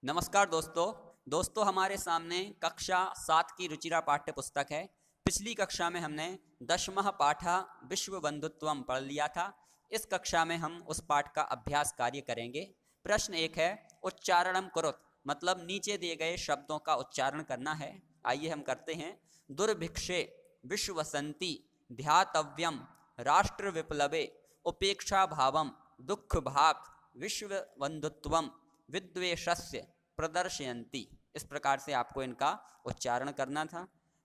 नमस्कार दोस्तों हमारे सामने कक्षा 7 की रुचिरा पाठ्य पुस्तक है। पिछली कक्षा में हमने दशमः पाठः विश्व बंधुत्वम पढ़ लिया था। इस कक्षा में हम उस पाठ का अभ्यास कार्य करेंगे। प्रश्न एक है, उच्चारणम कुरुत, मतलब नीचे दिए गए शब्दों का उच्चारण करना है। आइए हम करते हैं। दुर्भिक्षे विश्वसंति ध्यातव्यम राष्ट्र विप्लवे उपेक्षा भावम दुख भाग विश्व बंधुत्वम विद्वेषस्य प्रदर्शयन्ति। इस प्रकार से आपको इनका उच्चारण करना था।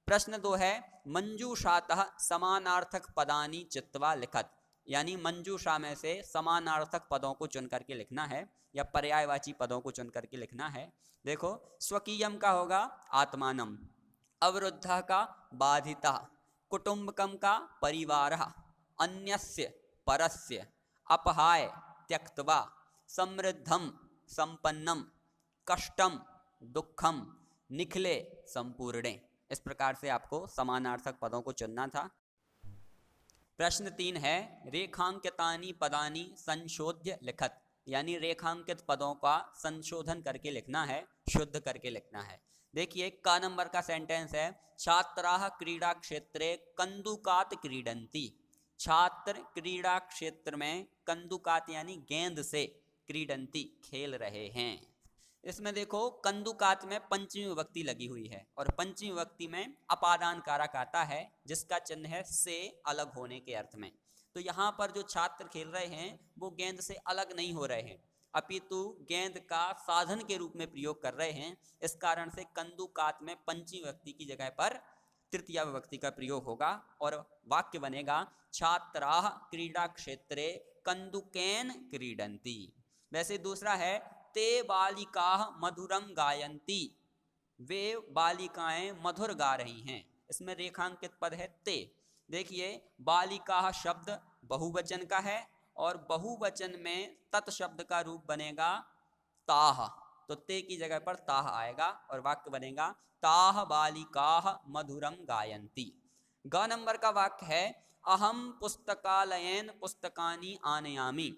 प्रश्न 2 है, मंजूषातः समानार्थक पदानि चित्वा लिखत, यानी मंजूषा में से समानार्थक पदों को चुन करके लिखना है या पर्यायवाची पदों को चुन करके लिखना है। देखो, स्वकीयम का होगा आत्मानम, अवरुद्धः का बाधितः, कुटुंबकम का परिवारः, अन्यस्य परस्य, अपहाय त्यक्त्वा, समृद्धम संपन्नम, कष्टम दुखम, निखिले संपूर्णे। इस प्रकार से आपको समानार्थक पदों को चुनना था। प्रश्न 3 है, रेखांकितानि पदानि संशोध्य लिखत, यानी रेखांकित पदों का संशोधन करके लिखना है, शुद्ध करके लिखना है। देखिए, का नंबर का सेंटेंस है, छात्राः क्रीड़ा क्षेत्रे कंदुकात क्रीडन्ति। छात्र क्रीड़ा क्षेत्र में कंदुकात यानी गेंद से, क्रीडन्ति खेल रहे हैं। इसमें देखो, कंदुकात में पंचमी विभक्ति लगी हुई है और पंचमी विभक्ति में अपादान कारक आता है जिसका चिन्ह है से अलग होने के अर्थ में। तो यहाँ पर जो छात्र खेल रहे हैं वो गेंद से अलग नहीं हो रहे हैं, अपितु गेंद का साधन के रूप में प्रयोग कर रहे हैं। इस कारण से कंदुकात में पंचमी विभक्ति की जगह पर तृतीया विभक्ति का प्रयोग होगा और वाक्य बनेगा, छात्राः क्रीड़ा क्षेत्रे कंदुकेन क्रीडन्ति। वैसे दूसरा है, ते बालिकाः मधुरम गायन्ति, वे बालिकाएं मधुर गा रही हैं। इसमें रेखांकित पद है ते। देखिए, बालिकाः शब्द बहुवचन का है और बहुवचन में तत् शब्द का रूप बनेगा ताः, तो ते की जगह पर ताः आएगा और वाक्य बनेगा, ताः बालिकाः मधुरम गायन्ति। ग नंबर का वाक्य है, अहम पुस्तकालयेन पुस्तकानि आनयामि,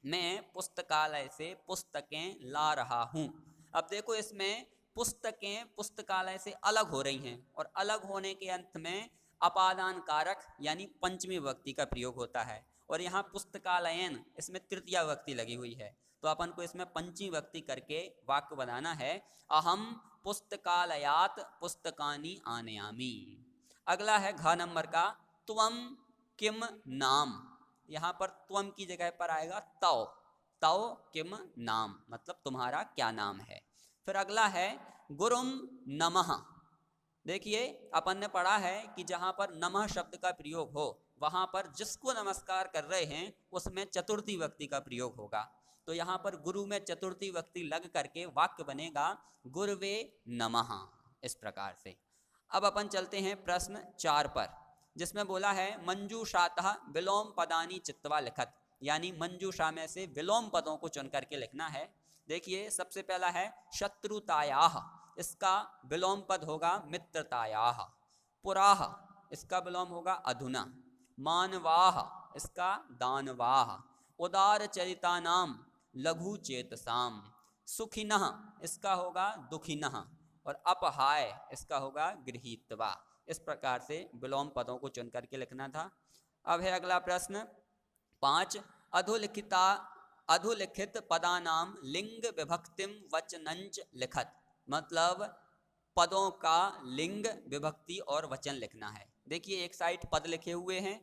मैं पुस्तकालय से पुस्तकें ला रहा हूँ। अब देखो, इसमें पुस्तकें पुस्तकालय से अलग हो रही हैं और अलग होने के अंत में अपादान कारक यानी पंचमी विभक्ति का प्रयोग होता है और यहाँ पुस्तकालयन इसमें तृतीया विभक्ति लगी हुई है। तो अपन को इसमें पंचमी विभक्ति करके वाक्य बनाना है, अहम पुस्तकालयात पुस्तकानि आनयामि। अगला है घ नंबर का, त्वम किम नाम, यहाँ पर त्वम की जगह पर आएगा तव, तव किम नाम, मतलब तुम्हारा क्या नाम है। फिर अगला है गुरुम नमः। देखिए, अपन ने पढ़ा है कि जहाँ पर नमः शब्द का प्रयोग हो वहाँ पर जिसको नमस्कार कर रहे हैं उसमें चतुर्थी विभक्ति का प्रयोग होगा। तो यहाँ पर गुरु में चतुर्थी विभक्ति लग करके वाक्य बनेगा, गुरवे नमः। इस प्रकार से अब अपन चलते हैं प्रश्न 4 पर, जिसमें बोला है, मंजूषातः विलोम पदानि चित्वा लिखत, यानी मंजूषा में से विलोम पदों को चुन करके लिखना है। देखिए, सबसे पहला है शत्रुतायाः, इसका विलोम पद होगा मित्रतायाः। पुराः, इसका विलोम होगा अधुना। मानवाः, इसका दानवाः। उदारचरितानां लघुचेतसाम। सुखिनः, इसका होगा दुखिनः और अपहाय, इसका होगा गृहीत्वा। इस प्रकार से विलोम पदों को चुन करके लिखना था। अब है अगला प्रश्न 5, अधोलिखित पदानाम लिंग विभक्तिम वचनंच लिखत, मतलब पदों का लिंग विभक्ति और वचन लिखना है। देखिए, एक साइड पद लिखे हुए हैं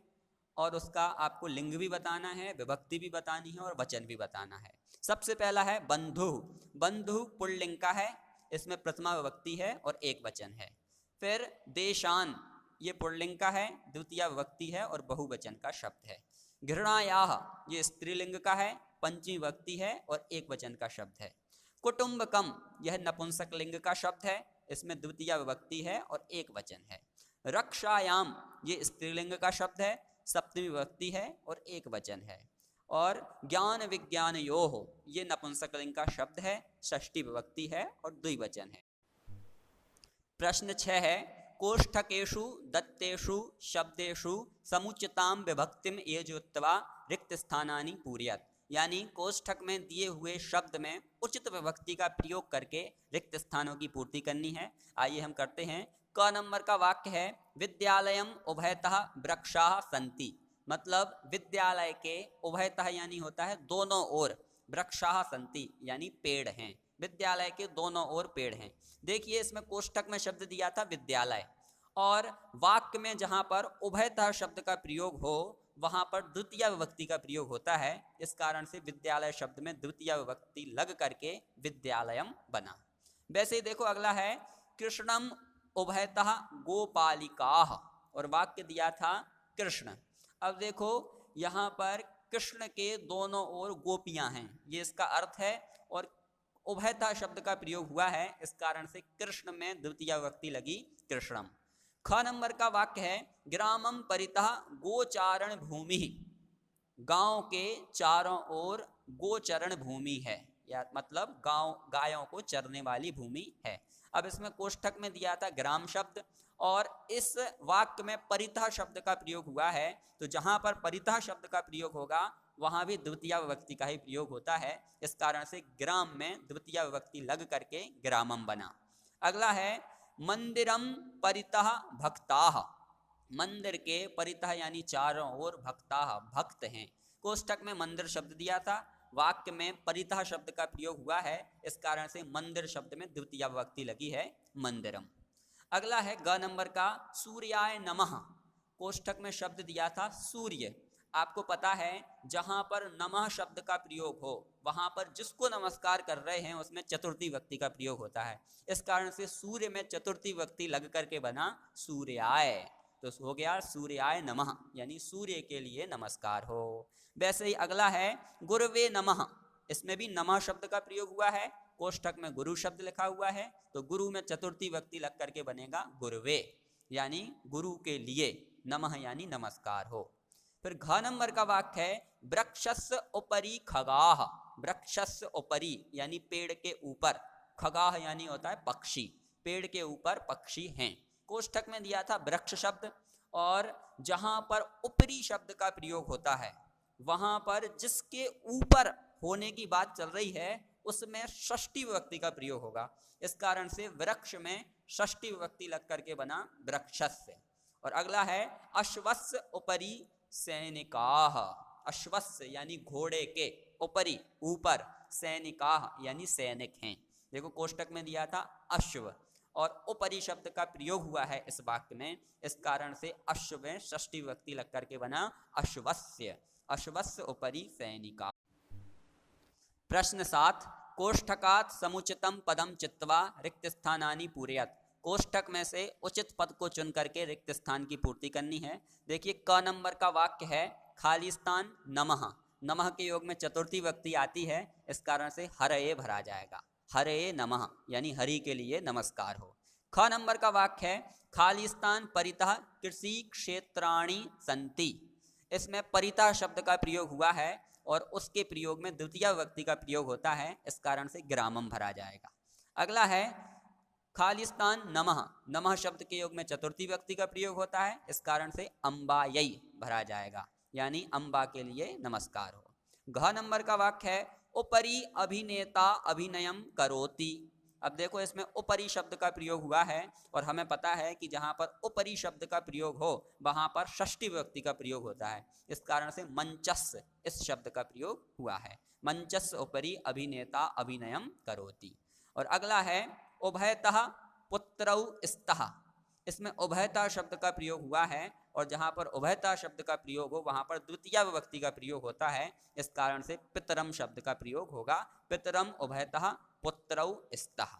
और उसका आपको लिंग भी बताना है, विभक्ति भी बतानी है और वचन भी बताना है। सबसे पहला है बंधु। बंधु पुल्लिंग का है, इसमें प्रथमा विभक्ति है और एक वचन है। फिर देशान, ये पुल्लिंग का है, द्वितीय विभक्ति है और बहुवचन का शब्द है। घृणायाः, ये स्त्रीलिंग का है, पंचमी विभक्ति है और एक वचन का शब्द है। कुटुंबकम, यह नपुंसक लिंग का शब्द है, इसमें द्वितीय विभक्ति है और एक वचन है। रक्षायाम, ये स्त्रीलिंग का शब्द है, सप्तमी विभक्ति है और एक वचन है। और ज्ञान विज्ञानयोः, ये नपुंसक लिंग का शब्द है, षष्ठी विभक्ति है और द्विवचन है। प्रश्न 6 है, कोष्ठकेषु दत्तेषु शब्देषु समुचितां विभक्तिम एजुत्वा रिक्त स्थानानि पूरयत, यानी कोष्ठक में दिए हुए शब्द में उचित विभक्ति का प्रयोग करके रिक्त स्थानों की पूर्ति करनी है। आइए हम करते हैं। क नंबर का वाक्य है विद्यालयम उभयतः वृक्षाः सन्ति। मतलब विद्यालय के उभयतः यानी होता है दोनों ओर, वृक्षाः सन्ति यानी पेड़ हैं, विद्यालय के दोनों ओर पेड़ हैं। देखिए इसमें कोष्ठक में शब्द दिया था विद्यालय, और वाक्य में जहाँ पर उभयतः शब्द का प्रयोग हो वहाँ पर द्वितीय विभक्ति का प्रयोग होता है। इस कारण से विद्यालय शब्द में द्वितीय विभक्ति लग करके विद्यालयम बना। वैसे ही देखो अगला है कृष्णम उभयतः गोपालिकाः, और वाक्य दिया था कृष्ण। अब देखो यहाँ पर कृष्ण के दोनों ओर गोपियां हैं, ये इसका अर्थ है, और उभयतः शब्द का प्रयोग हुआ है, इस कारण से कृष्ण में द्वितीय विभक्ति लगी कृष्णम। ख नंबर का वाक्य है ग्रामम परितः गोचारण भूमि। गांव के चारों ओर गोचरण भूमि है, या मतलब गांव गायों को चरने वाली भूमि है। अब इसमें कोष्ठक में दिया था ग्राम शब्द, और इस वाक्य में परितः शब्द का प्रयोग हुआ है, तो जहां पर परितः शब्द का प्रयोग होगा वहां भी द्वितीय विभक्ति का ही प्रयोग होता है। इस कारण से ग्राम में द्वितीय विभक्ति लग करके ग्रामम बना। अगला है मंदिरम परितः भक्ताः। मंदिर के परितः यानी चारों ओर भक्ताः भक्त हैं। कोष्ठक में मंदिर शब्द दिया था, वाक्य में परितः शब्द का प्रयोग हुआ है, इस कारण से मंदिर शब्द में द्वितीय विभक्ति लगी है मंदिरम। अगला है ग नंबर का सूर्याय नमः। कोष्ठक में शब्द दिया था सूर्य। आपको पता है जहां पर नमः शब्द का प्रयोग हो वहां पर जिसको नमस्कार कर रहे हैं उसमें चतुर्थी विभक्ति का प्रयोग होता है। इस कारण से सूर्य में चतुर्थी विभक्ति लग करके बना सूर्याय, तो हो गया सूर्याय नमः यानी सूर्य के लिए नमस्कार हो। वैसे ही अगला है गुरुवे नमः। इसमें भी नमः शब्द का प्रयोग हुआ है, कोष्ठक में गुरु शब्द लिखा हुआ है, तो गुरु में चतुर्थी विभक्ति लग करके बनेगा गुरुवे यानी गुरु के लिए, नमः यानी नमस्कार हो। फिर घ नंबर का वाक्य है वृक्षस्य उपरि खगाः। वृक्षस्य उपरि यानी पेड़ के ऊपर, खगाः यानी होता है पक्षी, पेड़ के ऊपर पक्षी हैं। कोष्ठक में दिया था वृक्ष शब्द, और जहां पर उपरि शब्द का प्रयोग होता है वहां पर जिसके ऊपर होने की बात चल रही है उसमें षष्ठी विभक्ति का प्रयोग होगा। इस कारण से वृक्ष में षष्ठी विभक्ति लग करके बना वृक्षस्य। और अगला है अश्वस्य उपरि सैनिकाः। अश्वस्य यानी घोड़े के, उपरि ऊपर, सैनिकाः यानी सैनिक हैं। देखो कोष्ठक में दिया था अश्व, और उपरि शब्द का प्रयोग हुआ है इस वाक्य में, इस कारण से अश्व में षष्ठी विभक्ति लग करके बना अश्वस्य। अश्वस्य उपरि सैनिका। प्रश्न 7 कोष्ठकात् समुचितम पदम चित्वा रिक्त स्थानानि पूरयत। कोष्ठक में से उचित पद को चुन करके रिक्त स्थान की पूर्ति करनी है। देखिए क नंबर का वाक्य है खाली स्थान नमः। नमः के योग में चतुर्थी विभक्ति आती है, इस कारण से हरये भरा जाएगा, हरये नमः यानी हरि के लिए नमस्कार हो। ख नंबर का वाक्य है खाली स्थान परितः कृषि क्षेत्राणि सन्ति। इसमें परितः शब्द का प्रयोग हुआ है और उसके प्रयोग में द्वितीय विभक्ति का प्रयोग होता है, इस कारण से ग्रामम भरा जाएगा। अगला है खाली स्थान नमः। नमः शब्द के योग में चतुर्थी विभक्ति का प्रयोग होता है, इस कारण से अम्बायै भरा जाएगा यानी अम्बा के लिए नमस्कार हो। घ नंबर का वाक्य है उपरि अभिनेता अभिनयम करोति। अब देखो इसमें उपरि शब्द का प्रयोग हुआ है, और हमें पता है कि जहां पर उपरि शब्द का प्रयोग हो वहां पर षष्ठी विभक्ति का प्रयोग होता है, इस कारण से मंचस्य इस शब्द का प्रयोग हुआ है। मंचस्य उपरि अभिनेता अभिनयम करोति। और अगला है उभयतः पुत्रौ स्तः। इसमें उभयतः शब्द का प्रयोग हुआ है, और जहां पर उभयतः शब्द का प्रयोग हो वहां पर द्वितीय विभक्ति का प्रयोग होता है, इस कारण से पितरम शब्द का प्रयोग होगा। पितरम उभयतः पुत्रौ स्तः।